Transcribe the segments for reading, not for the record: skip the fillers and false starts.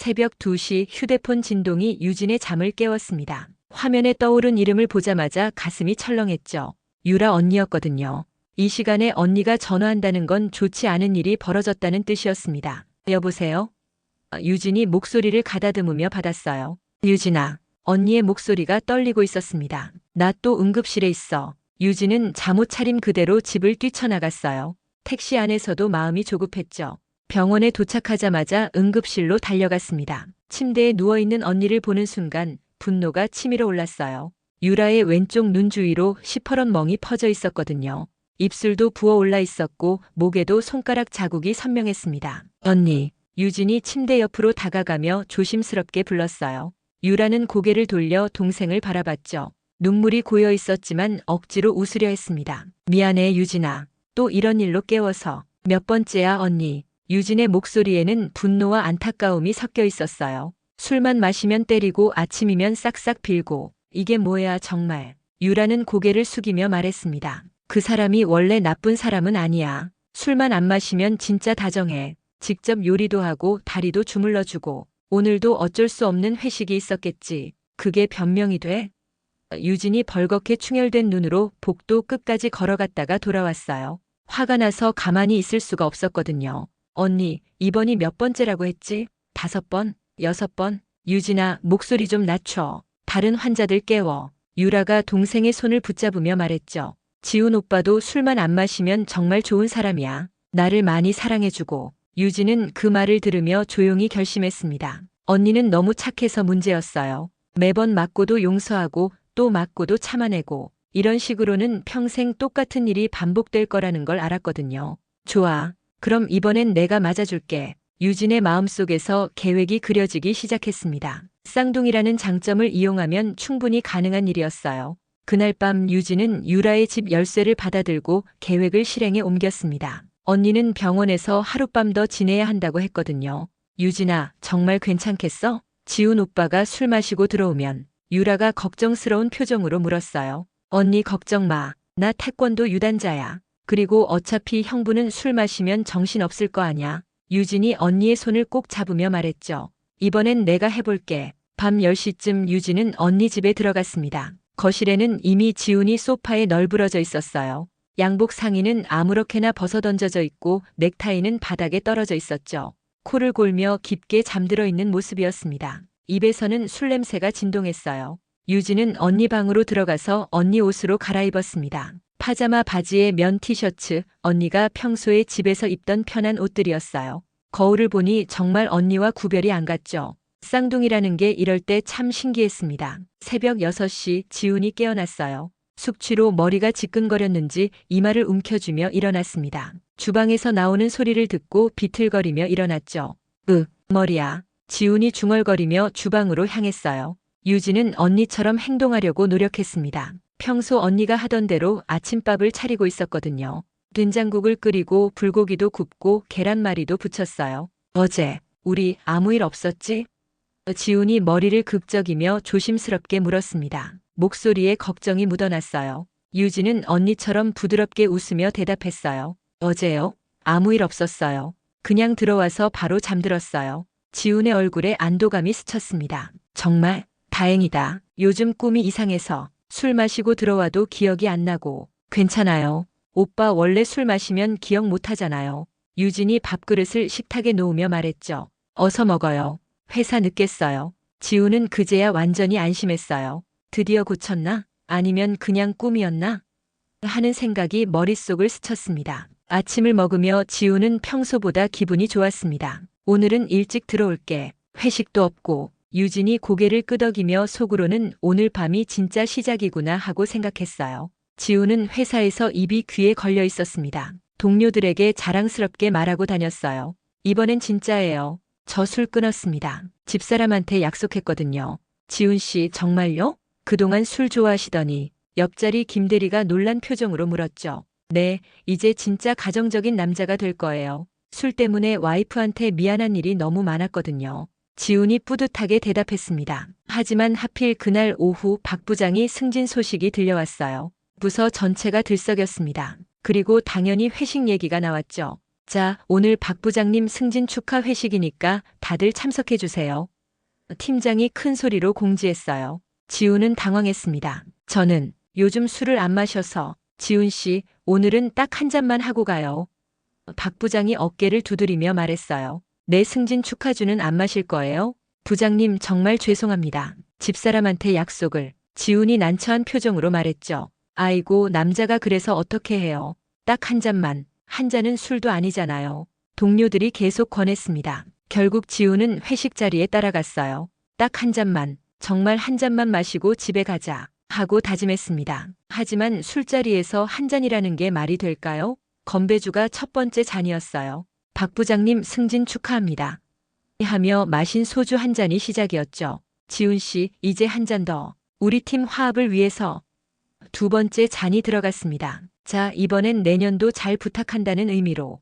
새벽 2시 휴대폰 진동이 유진의 잠을 깨웠습니다. 화면에 떠오른 이름을 보자마자 가슴이 철렁했죠. 유라 언니였거든요. 이 시간에 언니가 전화한다는 건 좋지 않은 일이 벌어졌다는 뜻이었습니다. 여보세요? 유진이 목소리를 가다듬으며 받았어요. 유진아, 언니의 목소리가 떨리고 있었습니다. 나 또 응급실에 있어. 유진은 잠옷 차림 그대로 집을 뛰쳐나갔어요. 택시 안에서도 마음이 조급했죠. 병원에 도착하자마자 응급실로 달려갔습니다. 침대에 누워있는 언니를 보는 순간 분노가 치밀어 올랐어요. 유라의 왼쪽 눈 주위로 시퍼런 멍이 퍼져 있었거든요. 입술도 부어올라 있었고 목에도 손가락 자국이 선명했습니다. 언니, 유진이 침대 옆으로 다가가며 조심스럽게 불렀어요. 유라는 고개를 돌려 동생을 바라봤죠. 눈물이 고여 있었지만 억지로 웃으려 했습니다. 미안해 유진아. 또 이런 일로 깨워서. 몇 번째야 언니. 유진의 목소리에는 분노와 안타까움이 섞여 있었어요. 술만 마시면 때리고 아침이면 싹싹 빌고. 이게 뭐야 정말. 유라는 고개를 숙이며 말했습니다. 그 사람이 원래 나쁜 사람은 아니야. 술만 안 마시면 진짜 다정해. 직접 요리도 하고 다리도 주물러주고. 오늘도 어쩔 수 없는 회식이 있었겠지. 그게 변명이 돼? 유진이 벌겋게 충혈된 눈으로 복도 끝까지 걸어갔다가 돌아왔어요. 화가 나서 가만히 있을 수가 없었거든요. 언니, 이번이 몇 번째라고 했지? 5번? 6번? 유진아, 목소리 좀 낮춰. 다른 환자들 깨워. 유라가 동생의 손을 붙잡으며 말했죠. 지훈 오빠도 술만 안 마시면 정말 좋은 사람이야. 나를 많이 사랑해주고. 유진은 그 말을 들으며 조용히 결심했습니다. 언니는 너무 착해서 문제였어요. 매번 맞고도 용서하고 또 맞고도 참아내고 이런 식으로는 평생 똑같은 일이 반복될 거라는 걸 알았거든요. 좋아. 그럼 이번엔 내가 맞아줄게. 유진의 마음속에서 계획이 그려지기 시작했습니다. 쌍둥이라는 장점을 이용하면 충분히 가능한 일이었어요. 그날 밤 유진은 유라의 집 열쇠를 받아들고 계획을 실행에 옮겼습니다. 언니는 병원에서 하룻밤 더 지내야 한다고 했거든요. 유진아, 정말 괜찮겠어? 지훈 오빠가 술 마시고 들어오면. 유라가 걱정스러운 표정으로 물었어요. 언니 걱정 마. 나 태권도 유단자야. 그리고 어차피 형부는 술 마시면 정신없을 거 아냐. 유진이 언니의 손을 꼭 잡으며 말했죠. 이번엔 내가 해볼게. 밤 10시쯤 유진은 언니 집에 들어갔습니다. 거실에는 이미 지훈이 소파에 널브러져 있었어요. 양복 상의는 아무렇게나 벗어던져져 있고 넥타이는 바닥에 떨어져 있었죠. 코를 골며 깊게 잠들어 있는 모습이었습니다. 입에서는 술 냄새가 진동했어요. 유진은 언니 방으로 들어가서 언니 옷으로 갈아입었습니다. 파자마 바지에 면 티셔츠, 언니가 평소에 집에서 입던 편한 옷들이었어요. 거울을 보니 정말 언니와 구별이 안 갔죠. 쌍둥이라는 게 이럴 때 참 신기했습니다. 새벽 6시 지훈이 깨어났어요. 숙취로 머리가 지끈거렸는지 이마를 움켜쥐며 일어났습니다. 주방에서 나오는 소리를 듣고 비틀거리며 일어났죠. 머리야. 지훈이 중얼거리며 주방으로 향했어요. 유진은 언니처럼 행동하려고 노력했습니다. 평소 언니가 하던 대로 아침밥을 차리고 있었거든요. 된장국을 끓이고 불고기도 굽고 계란말이도 부쳤어요. 어제 우리 아무 일 없었지? 지훈이 머리를 극적이며 조심스럽게 물었습니다. 목소리에 걱정이 묻어났어요. 유진은 언니처럼 부드럽게 웃으며 대답했어요. 어제요? 아무 일 없었어요. 그냥 들어와서 바로 잠들었어요. 지훈의 얼굴에 안도감이 스쳤습니다. 정말 다행이다. 요즘 꿈이 이상해서 술 마시고 들어와도 기억이 안 나고. 괜찮아요. 오빠 원래 술 마시면 기억 못 하잖아요. 유진이 밥그릇을 식탁에 놓으며 말했죠. 어서 먹어요. 회사 늦겠어요. 지훈은 그제야 완전히 안심했어요. 드디어 고쳤나? 아니면 그냥 꿈이었나? 하는 생각이 머릿속을 스쳤습니다. 아침을 먹으며 지훈은 평소보다 기분이 좋았습니다. 오늘은 일찍 들어올게. 회식도 없고. 유진이 고개를 끄덕이며 속으로는 오늘 밤이 진짜 시작이구나 하고 생각했어요. 지훈은 회사에서 입이 귀에 걸려 있었습니다. 동료들에게 자랑스럽게 말하고 다녔어요. 이번엔 진짜예요. 저 술 끊었습니다. 집사람한테 약속했거든요. 지훈 씨 정말요? 그동안 술 좋아하시더니. 옆자리 김대리가 놀란 표정으로 물었죠. 네, 이제 진짜 가정적인 남자가 될 거예요. 술 때문에 와이프한테 미안한 일이 너무 많았거든요. 지훈이 뿌듯하게 대답했습니다. 하지만 하필 그날 오후 박 부장이 승진 소식이 들려왔어요. 부서 전체가 들썩였습니다. 그리고 당연히 회식 얘기가 나왔죠. 자, 오늘 박 부장님 승진 축하 회식이니까 다들 참석해 주세요. 팀장이 큰 소리로 공지했어요. 지훈은 당황했습니다. 저는 요즘 술을 안 마셔서. 지훈 씨, 오늘은 딱 한 잔만 하고 가요. 박 부장이 어깨를 두드리며 말했어요. 내 승진 축하주는 안 마실 거예요? 부장님 정말 죄송합니다. 집사람한테 약속을. 지훈이 난처한 표정으로 말했죠. 아이고, 남자가 그래서 어떻게 해요. 딱 한 잔만. 한 잔은 술도 아니잖아요. 동료들이 계속 권했습니다. 결국 지훈은 회식 자리에 따라갔어요. 딱 한 잔만, 정말 한 잔만 마시고 집에 가자 하고 다짐했습니다. 하지만 술자리에서 한 잔이라는 게 말이 될까요? 건배주가 첫 번째 잔이었어요. 박 부장님 승진 축하합니다. 하며 마신 소주 한 잔이 시작이었죠. 지훈 씨, 이제 한 잔 더. 우리 팀 화합을 위해서. 두 번째 잔이 들어갔습니다. 자, 이번엔 내년도 잘 부탁한다는 의미로.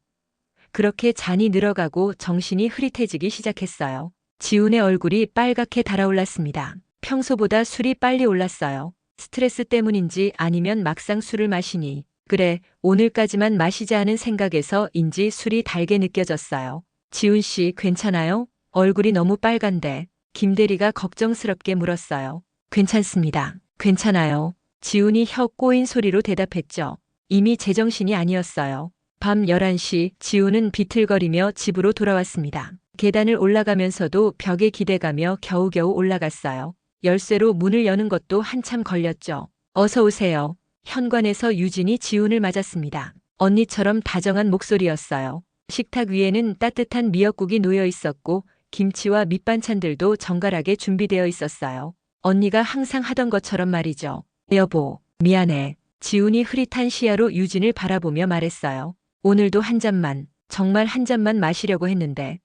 그렇게 잔이 늘어가고 정신이 흐릿해지기 시작했어요. 지훈의 얼굴이 빨갛게 달아올랐습니다. 평소보다 술이 빨리 올랐어요. 스트레스 때문인지 아니면 막상 술을 마시니. 그래, 오늘까지만 마시자 하는 생각에서인지 술이 달게 느껴졌어요. 지훈 씨, 괜찮아요? 얼굴이 너무 빨간데. 김 대리가 걱정스럽게 물었어요. 괜찮습니다. 괜찮아요. 지훈이 혀 꼬인 소리로 대답했죠. 이미 제정신이 아니었어요. 밤 11시 지훈은 비틀거리며 집으로 돌아왔습니다. 계단을 올라가면서도 벽에 기대가며 겨우겨우 올라갔어요. 열쇠로 문을 여는 것도 한참 걸렸죠. 어서 오세요. 현관에서 유진이 지훈을 맞았습니다. 언니처럼 다정한 목소리였어요. 식탁 위에는 따뜻한 미역국이 놓여 있었고 김치와 밑반찬들도 정갈하게 준비되어 있었어요. 언니가 항상 하던 것처럼 말이죠. 여보, 미안해. 지훈이 흐릿한 시야로 유진을 바라보며 말했어요. 오늘도 한 잔만, 정말 한 잔만 마시려고 했는데.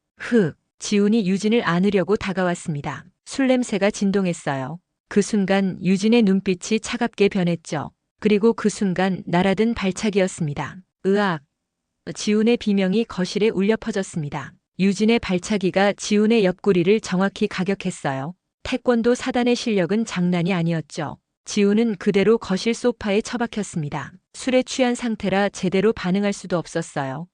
지훈이 유진을 안으려고 다가왔습니다. 술 냄새가 진동했어요. 그 순간 유진의 눈빛이 차갑게 변했죠. 그리고 그 순간 날아든 발차기였습니다. 으악! 지훈의 비명이 거실에 울려 퍼졌습니다. 유진의 발차기가 지훈의 옆구리를 정확히 가격했어요. 태권도 사단의 실력은 장난이 아니었죠. 지훈은 그대로 거실 소파에 처박혔습니다. 술에 취한 상태라 제대로 반응할 수도 없었어요.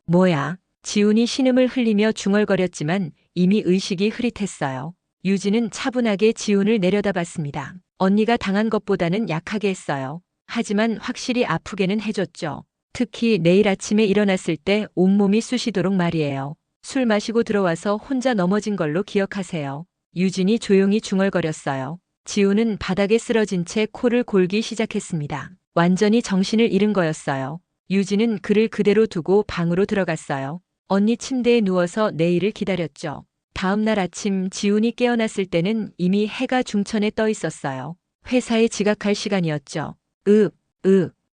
뭐야? 지훈이 신음을 흘리며 중얼거렸지만 이미 의식이 흐릿했어요. 유진은 차분하게 지훈을 내려다봤습니다. 언니가 당한 것보다는 약하게 했어요. 하지만 확실히 아프게는 해줬죠. 특히 내일 아침에 일어났을 때 온몸이 쑤시도록 말이에요. 술 마시고 들어와서 혼자 넘어진 걸로 기억하세요. 유진이 조용히 중얼거렸어요. 지훈은 바닥에 쓰러진 채 코를 골기 시작했습니다. 완전히 정신을 잃은 거였어요. 유진은 그를 그대로 두고 방으로 들어갔어요. 언니 침대에 누워서 내일을 기다렸죠. 다음 날 아침 지훈이 깨어났을 때는 이미 해가 중천에 떠 있었어요. 회사에 지각할 시간이었죠.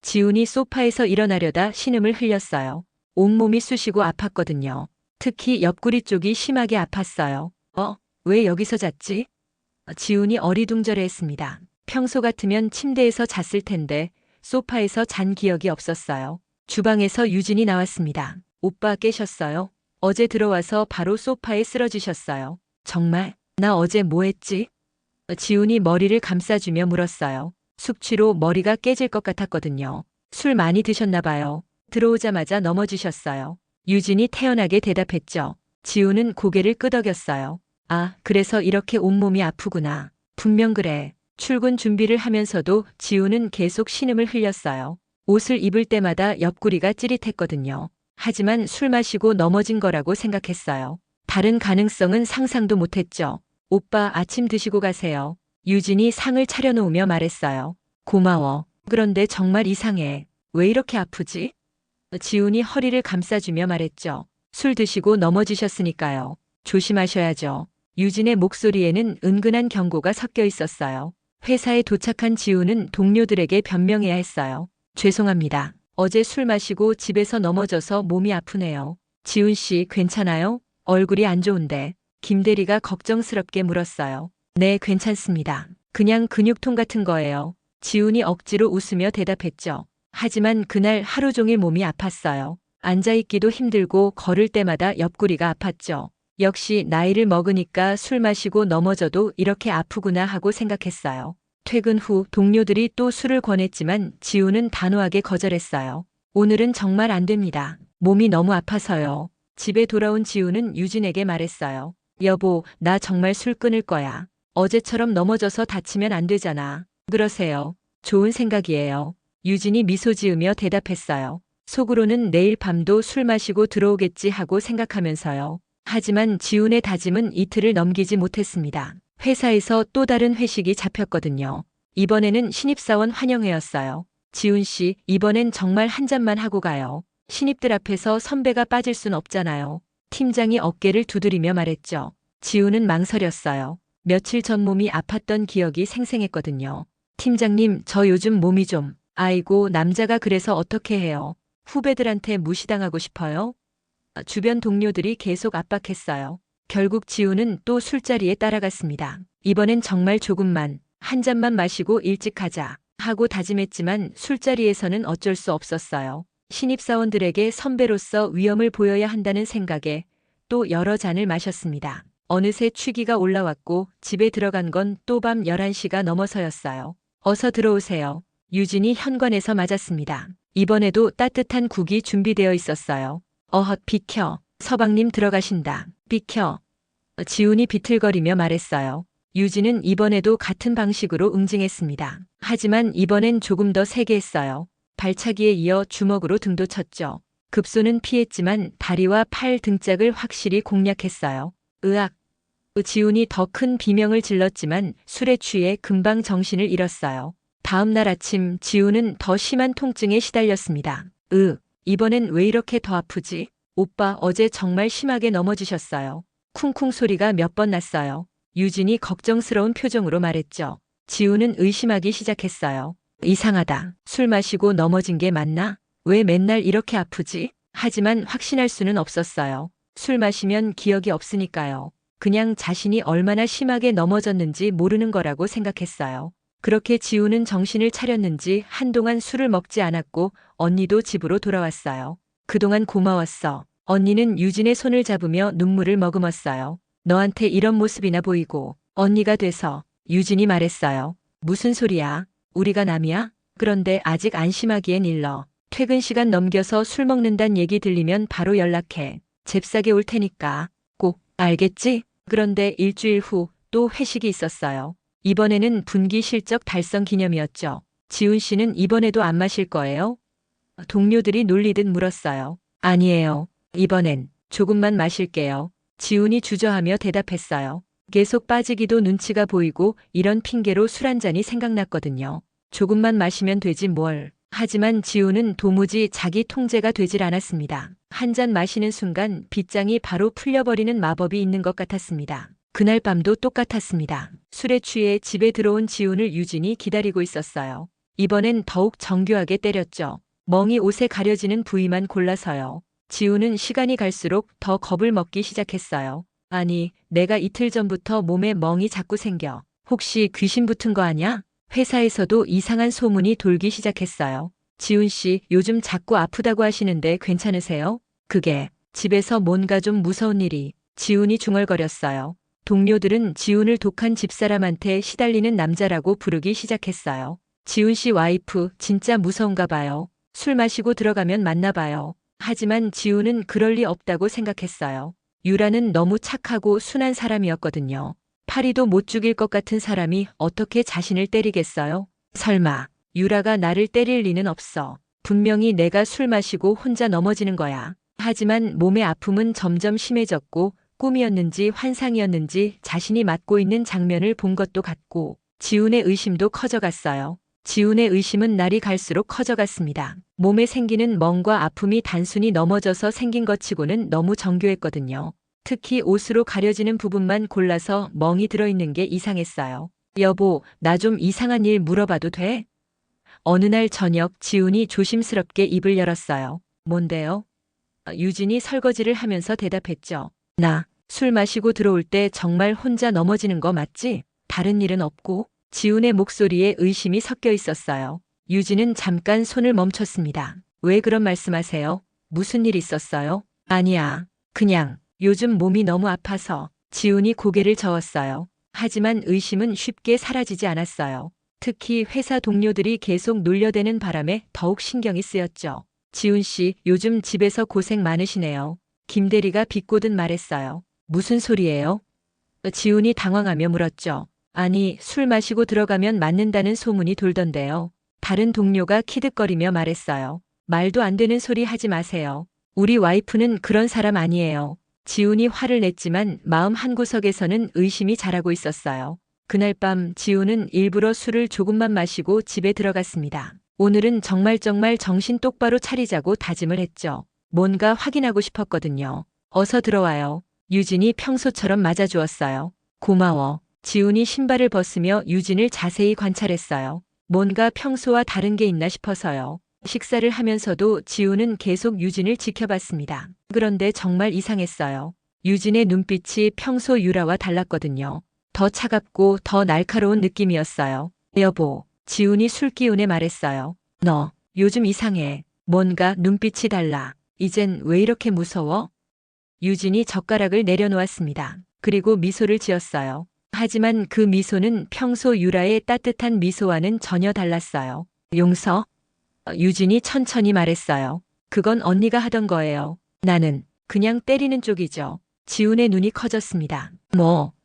지훈이 소파에서 일어나려다 신음을 흘렸어요. 온몸이 쑤시고 아팠거든요. 특히 옆구리 쪽이 심하게 아팠어요. 왜 여기서 잤지? 지훈이 어리둥절해했습니다. 평소 같으면 침대에서 잤을 텐데 소파에서 잔 기억이 없었어요. 주방에서 유진이 나왔습니다. 오빠 깨셨어요? 어제 들어와서 바로 소파에 쓰러지셨어요. 정말? 나 어제 뭐 했지? 지훈이 머리를 감싸주며 물었어요. 숙취로 머리가 깨질 것 같았거든요. 술 많이 드셨나 봐요. 들어오자마자 넘어지셨어요. 유진이 태연하게 대답했죠. 지훈은 고개를 끄덕였어요. 아, 그래서 이렇게 온몸이 아프구나. 분명 그래. 출근 준비를 하면서도 지훈은 계속 신음을 흘렸어요. 옷을 입을 때마다 옆구리가 찌릿했거든요. 하지만 술 마시고 넘어진 거라고 생각했어요. 다른 가능성은 상상도 못했죠. 오빠 아침 드시고 가세요. 유진이 상을 차려놓으며 말했어요. 고마워. 그런데 정말 이상해. 왜 이렇게 아프지? 지훈이 허리를 감싸주며 말했죠. 술 드시고 넘어지셨으니까요. 조심하셔야죠. 유진의 목소리에는 은근한 경고가 섞여 있었어요. 회사에 도착한 지훈은 동료들에게 변명해야 했어요. 죄송합니다. 어제 술 마시고 집에서 넘어져서 몸이 아프네요. 지훈 씨 괜찮아요? 얼굴이 안 좋은데. 김 대리가 걱정스럽게 물었어요. 네, 괜찮습니다. 그냥 근육통 같은 거예요. 지훈이 억지로 웃으며 대답했죠. 하지만 그날 하루 종일 몸이 아팠어요. 앉아있기도 힘들고 걸을 때마다 옆구리가 아팠죠. 역시 나이를 먹으니까 술 마시고 넘어져도 이렇게 아프구나 하고 생각했어요. 퇴근 후 동료들이 또 술을 권했지만 지훈은 단호하게 거절했어요. 오늘은 정말 안 됩니다. 몸이 너무 아파서요. 집에 돌아온 지우는 유진에게 말했어요. 여보, 나 정말 술 끊을 거야. 어제처럼 넘어져서 다치면 안 되잖아. 그러세요. 좋은 생각이에요. 유진이 미소 지으며 대답했어요. 속으로는 내일 밤도 술 마시고 들어오겠지 하고 생각하면서요. 하지만 지훈의 다짐은 이틀을 넘기지 못했습니다. 회사에서 또 다른 회식이 잡혔거든요. 이번에는 신입사원 환영회였어요. 지훈 씨, 이번엔 정말 한 잔만 하고 가요. 신입들 앞에서 선배가 빠질 순 없잖아요. 팀장이 어깨를 두드리며 말했죠. 지훈은 망설였어요. 며칠 전 몸이 아팠던 기억이 생생했거든요. 팀장님, 저 요즘 몸이 좀, 아이고, 남자가 그래서 어떻게 해요? 후배들한테 무시당하고 싶어요? 주변 동료들이 계속 압박했어요. 결국 지훈은 또 술자리에 따라갔습니다. 이번엔 정말 조금만, 한 잔만 마시고 일찍 가자 하고 다짐했지만 술자리에서는 어쩔 수 없었어요. 신입사원들에게 선배로서 위엄을 보여야 한다는 생각에 또 여러 잔을 마셨습니다. 어느새 취기가 올라왔고 집에 들어간 건 또 밤 11시가 넘어서였어요. 어서 들어오세요. 유진이 현관에서 맞았습니다. 이번에도 따뜻한 국이 준비되어 있었어요. 어헛, 비켜. 서방님 들어가신다. 비켜. 지훈이 비틀거리며 말했어요. 유진은 이번에도 같은 방식으로 응징했습니다. 하지만 이번엔 조금 더 세게 했어요. 발차기에 이어 주먹으로 등도 쳤죠. 급소는 피했지만 다리와 팔 등짝을 확실히 공략했어요. 으악. 지훈이 더 큰 비명을 질렀지만 술에 취해 금방 정신을 잃었어요. 다음 날 아침 지훈은 더 심한 통증에 시달렸습니다. 이번엔 왜 이렇게 더 아프지? 오빠, 어제 정말 심하게 넘어지셨어요. 쿵쿵 소리가 몇 번 났어요. 유진이 걱정스러운 표정으로 말했죠. 지훈은 의심하기 시작했어요. 이상하다. 술 마시고 넘어진 게 맞나? 왜 맨날 이렇게 아프지? 하지만 확신할 수는 없었어요. 술 마시면 기억이 없으니까요. 그냥 자신이 얼마나 심하게 넘어졌는지 모르는 거라고 생각했어요. 그렇게 지훈은 정신을 차렸는지 한동안 술을 먹지 않았고 언니도 집으로 돌아왔어요. 그동안 고마웠어. 언니는 유진의 손을 잡으며 눈물을 머금었어요. 너한테 이런 모습이나 보이고 언니가 돼서. 유진이 말했어요. 무슨 소리야? 우리가 남이야? 그런데 아직 안심하기엔 일러. 퇴근 시간 넘겨서 술 먹는단 얘기 들리면 바로 연락해. 잽싸게 올 테니까. 꼭, 알겠지? 그런데 일주일 후 또 회식이 있었어요. 이번에는 분기 실적 달성 기념이었죠. 지훈 씨는 이번에도 안 마실 거예요? 동료들이 놀리듯 물었어요. 아니에요. 이번엔 조금만 마실게요. 지훈이 주저하며 대답했어요. 계속 빠지기도 눈치가 보이고 이런 핑계로 술 한 잔이 생각났거든요. 조금만 마시면 되지 뭘. 하지만 지훈은 도무지 자기 통제가 되질 않았습니다. 한 잔 마시는 순간 빗장이 바로 풀려버리는 마법이 있는 것 같았습니다. 그날 밤도 똑같았습니다. 술에 취해 집에 들어온 지훈을 유진이 기다리고 있었어요. 이번엔 더욱 정교하게 때렸죠. 멍이 옷에 가려지는 부위만 골라서요. 지훈은 시간이 갈수록 더 겁을 먹기 시작했어요. 아니, 내가 이틀 전부터 몸에 멍이 자꾸 생겨. 혹시 귀신 붙은 거 아냐? 회사에서도 이상한 소문이 돌기 시작했어요. 지훈 씨, 요즘 자꾸 아프다고 하시는데 괜찮으세요? 그게 집에서 뭔가 좀 무서운 일이. 지훈이 중얼거렸어요. 동료들은 지훈을 독한 집사람한테 시달리는 남자라고 부르기 시작했어요. 지훈 씨 와이프 진짜 무서운가 봐요. 술 마시고 들어가면 맞나 봐요. 하지만 지훈은 그럴 리 없다고 생각했어요. 유라는 너무 착하고 순한 사람이었거든요. 파리도 못 죽일 것 같은 사람이 어떻게 자신을 때리겠어요? 설마 유라가 나를 때릴 리는 없어. 분명히 내가 술 마시고 혼자 넘어지는 거야. 하지만 몸의 아픔은 점점 심해졌고 꿈이었는지 환상이었는지 자신이 맡고 있는 장면을 본 것도 같고 지훈의 의심도 커져갔어요. 지훈의 의심은 날이 갈수록 커져갔습니다. 몸에 생기는 멍과 아픔이 단순히 넘어져서 생긴 것 치고는 너무 정교했거든요. 특히 옷으로 가려지는 부분만 골라서 멍이 들어있는 게 이상했어요. 여보, 나 좀 이상한 일 물어봐도 돼? 어느 날 저녁 지훈이 조심스럽게 입을 열었어요. 뭔데요? 유진이 설거지를 하면서 대답했죠. 나 술 마시고 들어올 때 정말 혼자 넘어지는 거 맞지? 다른 일은 없고? 지훈의 목소리에 의심이 섞여 있었어요. 유진은 잠깐 손을 멈췄습니다. 왜 그런 말씀하세요? 무슨 일 있었어요? 아니야. 그냥 요즘 몸이 너무 아파서. 지훈이 고개를 저었어요. 하지만 의심은 쉽게 사라지지 않았어요. 특히 회사 동료들이 계속 놀려대는 바람에 더욱 신경이 쓰였죠. 지훈 씨, 요즘 집에서 고생 많으시네요. 김대리가 비꼬듯 말했어요. 무슨 소리예요? 지훈이 당황하며 물었죠. 아니, 술 마시고 들어가면 맞는다는 소문이 돌던데요. 다른 동료가 키득거리며 말했어요. 말도 안 되는 소리 하지 마세요. 우리 와이프는 그런 사람 아니에요. 지훈이 화를 냈지만 마음 한구석에서는 의심이 자라고 있었어요. 그날 밤 지훈은 일부러 술을 조금만 마시고 집에 들어갔습니다. 오늘은 정말 정신 똑바로 차리자고 다짐을 했죠. 뭔가 확인하고 싶었거든요. 어서 들어와요. 유진이 평소처럼 맞아주었어요. 고마워. 지훈이 신발을 벗으며 유진을 자세히 관찰했어요. 뭔가 평소와 다른 게 있나 싶어서요. 식사를 하면서도 지훈은 계속 유진을 지켜봤습니다. 그런데 정말 이상했어요. 유진의 눈빛이 평소 유라와 달랐거든요. 더 차갑고 더 날카로운 느낌이었어요. 여보, 지훈이 술기운에 말했어요. 너, 요즘 이상해. 뭔가 눈빛이 달라. 이젠 왜 이렇게 무서워? 유진이 젓가락을 내려놓았습니다. 그리고 미소를 지었어요. 하지만 그 미소는 평소 유라의 따뜻한 미소와는 전혀 달랐어요. 용서? 유진이 천천히 말했어요. 그건 언니가 하던 거예요. 나는 그냥 때리는 쪽이죠. 지훈의 눈이 커졌습니다.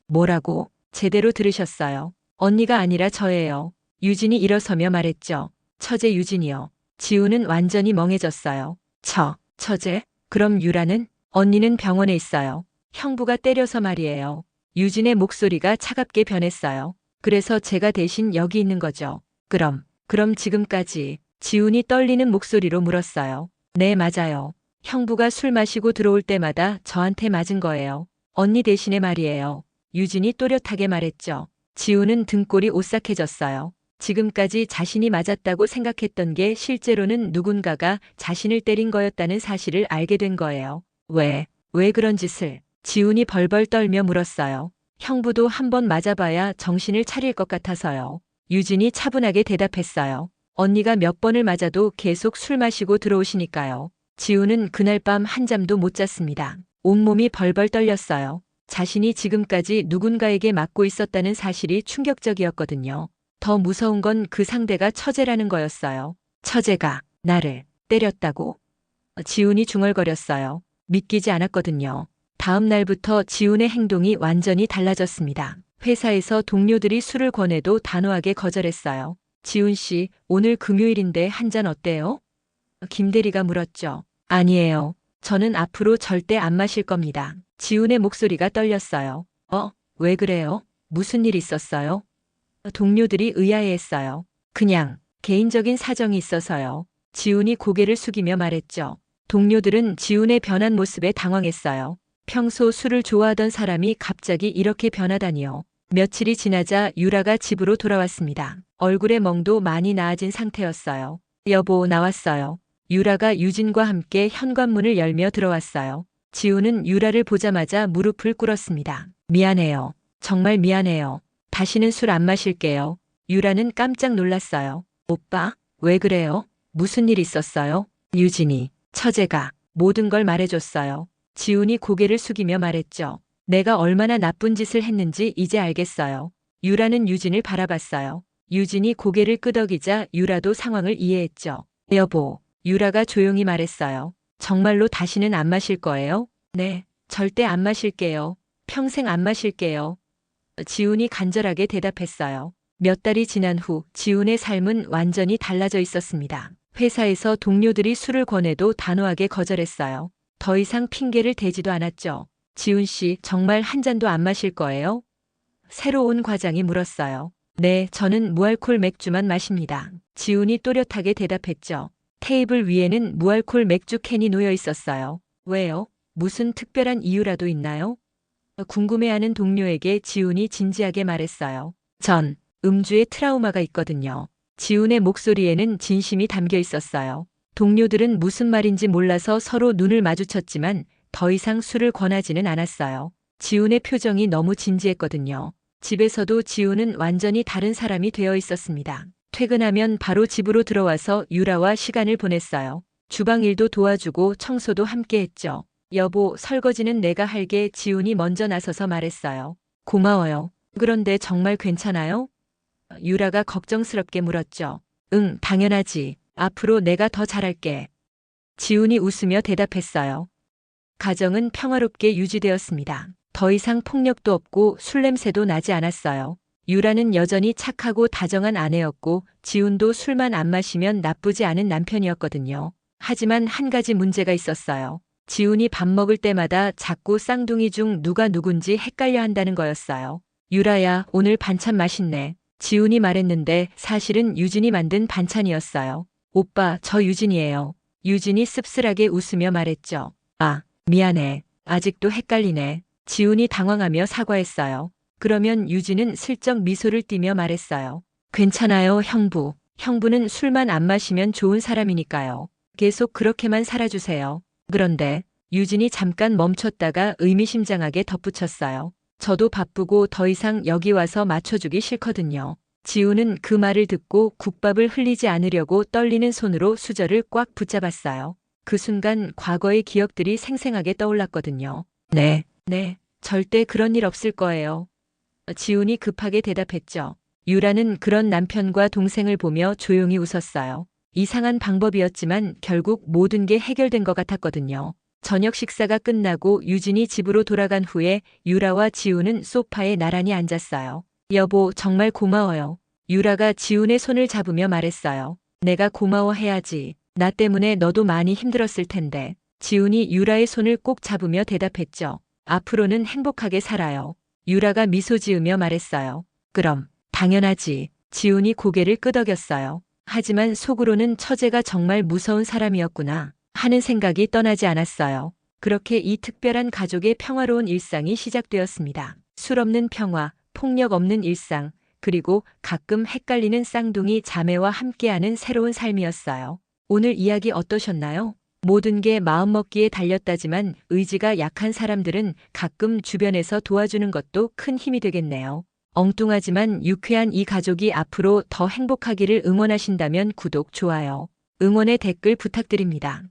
뭐라고? 제대로 들으셨어요. 언니가 아니라 저예요. 유진이 일어서며 말했죠. 처제 유진이요. 지훈은 완전히 멍해졌어요. 처제? 그럼 유라는? 언니는 병원에 있어요. 형부가 때려서 말이에요. 유진의 목소리가 차갑게 변했어요. 그래서 제가 대신 여기 있는 거죠. 그럼 지금까지 지훈이 떨리는 목소리로 물었어요. 네, 맞아요. 형부가 술 마시고 들어올 때마다 저한테 맞은 거예요. 언니 대신에 말이에요. 유진이 또렷하게 말했죠. 지훈은 등골이 오싹해졌어요. 지금까지 자신이 맞았다고 생각했던 게 실제로는 누군가가 자신을 때린 거였다는 사실을 알게 된 거예요. 왜 그런 짓을? 지훈이 벌벌 떨며 물었어요. 형부도 한번 맞아봐야 정신을 차릴 것 같아서요. 유진이 차분하게 대답했어요. 언니가 몇 번을 맞아도 계속 술 마시고 들어오시니까요. 지훈은 그날 밤 한잠도 못 잤습니다. 온몸이 벌벌 떨렸어요. 자신이 지금까지 누군가에게 맞고 있었다는 사실이 충격적이었거든요. 더 무서운 건 그 상대가 처제라는 거였어요. 처제가 나를 때렸다고? 지훈이 중얼거렸어요. 믿기지 않았거든요. 다음 날부터 지훈의 행동이 완전히 달라졌습니다. 회사에서 동료들이 술을 권해도 단호하게 거절했어요. 지훈 씨, 오늘 금요일인데 한 잔 어때요? 김대리가 물었죠. 아니에요. 저는 앞으로 절대 안 마실 겁니다. 지훈의 목소리가 떨렸어요. 왜 그래요? 무슨 일 있었어요? 동료들이 의아해했어요. 그냥 개인적인 사정이 있어서요. 지훈이 고개를 숙이며 말했죠. 동료들은 지훈의 변한 모습에 당황했어요. 평소 술을 좋아하던 사람이 갑자기 이렇게 변하다니요. 며칠이 지나자 유라가 집으로 돌아왔습니다. 얼굴의 멍도 많이 나아진 상태였어요. 여보, 나왔어요. 유라가 유진과 함께 현관문을 열며 들어왔어요. 지훈은 유라를 보자마자 무릎을 꿇었습니다. 미안해요. 정말 미안해요. 다시는 술 안 마실게요. 유라는 깜짝 놀랐어요. 오빠, 왜 그래요? 무슨 일 있었어요? 유진이, 처제가 모든 걸 말해줬어요. 지훈이 고개를 숙이며 말했죠. 내가 얼마나 나쁜 짓을 했는지 이제 알겠어요. 유라는 유진을 바라봤어요. 유진이 고개를 끄덕이자 유라도 상황을 이해했죠. 여보, 유라가 조용히 말했어요. 정말로 다시는 안 마실 거예요? 네, 절대 안 마실게요. 평생 안 마실게요. 지훈이 간절하게 대답했어요. 몇 달이 지난 후 지훈의 삶은 완전히 달라져 있었습니다. 회사에서 동료들이 술을 권해도 단호하게 거절했어요. 더 이상 핑계를 대지도 않았죠. 지훈 씨, 정말 한 잔도 안 마실 거예요? 새로 온 과장이 물었어요. 네, 저는 무알콜 맥주만 마십니다. 지훈이 또렷하게 대답했죠. 테이블 위에는 무알콜 맥주 캔이 놓여 있었어요. 왜요? 무슨 특별한 이유라도 있나요? 궁금해하는 동료에게 지훈이 진지하게 말했어요. 전 음주에 트라우마가 있거든요. 지훈의 목소리에는 진심이 담겨 있었어요. 동료들은 무슨 말인지 몰라서 서로 눈을 마주쳤지만 더 이상 술을 권하지는 않았어요. 지훈의 표정이 너무 진지했거든요. 집에서도 지훈은 완전히 다른 사람이 되어 있었습니다. 퇴근하면 바로 집으로 들어와서 유라와 시간을 보냈어요. 주방 일도 도와주고 청소도 함께 했죠. 여보, 설거지는 내가 할게. 지훈이 먼저 나서서 말했어요. 고마워요. 그런데 정말 괜찮아요? 유라가 걱정스럽게 물었죠. 응, 당연하지. 앞으로 내가 더 잘할게. 지훈이 웃으며 대답했어요. 가정은 평화롭게 유지되었습니다. 더 이상 폭력도 없고 술 냄새도 나지 않았어요. 유라는 여전히 착하고 다정한 아내였고 지훈도 술만 안 마시면 나쁘지 않은 남편이었거든요. 하지만 한 가지 문제가 있었어요. 지훈이 밥 먹을 때마다 자꾸 쌍둥이 중 누가 누군지 헷갈려 한다는 거였어요. 유라야, 오늘 반찬 맛있네. 지훈이 말했는데 사실은 유진이 만든 반찬이었어요. 오빠, 저 유진이에요. 유진이 씁쓸하게 웃으며 말했죠. 아, 미안해. 아직도 헷갈리네. 지훈이 당황하며 사과했어요. 그러면 유진은 슬쩍 미소를 띠며 말했어요. 괜찮아요, 형부. 형부는 술만 안 마시면 좋은 사람이니까요. 계속 그렇게만 살아주세요. 그런데 유진이 잠깐 멈췄다가 의미심장하게 덧붙였어요. 저도 바쁘고 더 이상 여기 와서 맞춰주기 싫거든요. 지훈은 그 말을 듣고 국밥을 흘리지 않으려고 떨리는 손으로 수저를 꽉 붙잡았어요. 그 순간 과거의 기억들이 생생하게 떠올랐거든요. 네, 절대 그런 일 없을 거예요. 지훈이 급하게 대답했죠. 유라는 그런 남편과 동생을 보며 조용히 웃었어요. 이상한 방법이었지만 결국 모든 게 해결된 것 같았거든요. 저녁 식사가 끝나고 유진이 집으로 돌아간 후에 유라와 지훈은 소파에 나란히 앉았어요. 여보, 정말 고마워요. 유라가 지훈의 손을 잡으며 말했어요. 내가 고마워해야지. 나 때문에 너도 많이 힘들었을 텐데. 지훈이 유라의 손을 꼭 잡으며 대답했죠. 앞으로는 행복하게 살아요. 유라가 미소 지으며 말했어요. 그럼, 당연하지. 지훈이 고개를 끄덕였어요. 하지만 속으로는 처제가 정말 무서운 사람이었구나 하는 생각이 떠나지 않았어요. 그렇게 이 특별한 가족의 평화로운 일상이 시작되었습니다. 술 없는 평화, 폭력 없는 일상, 그리고 가끔 헷갈리는 쌍둥이 자매와 함께하는 새로운 삶이었어요. 오늘 이야기 어떠셨나요? 모든 게 마음먹기에 달렸다지만 의지가 약한 사람들은 가끔 주변에서 도와주는 것도 큰 힘이 되겠네요. 엉뚱하지만 유쾌한 이 가족이 앞으로 더 행복하기를 응원하신다면 구독, 좋아요, 응원의 댓글 부탁드립니다.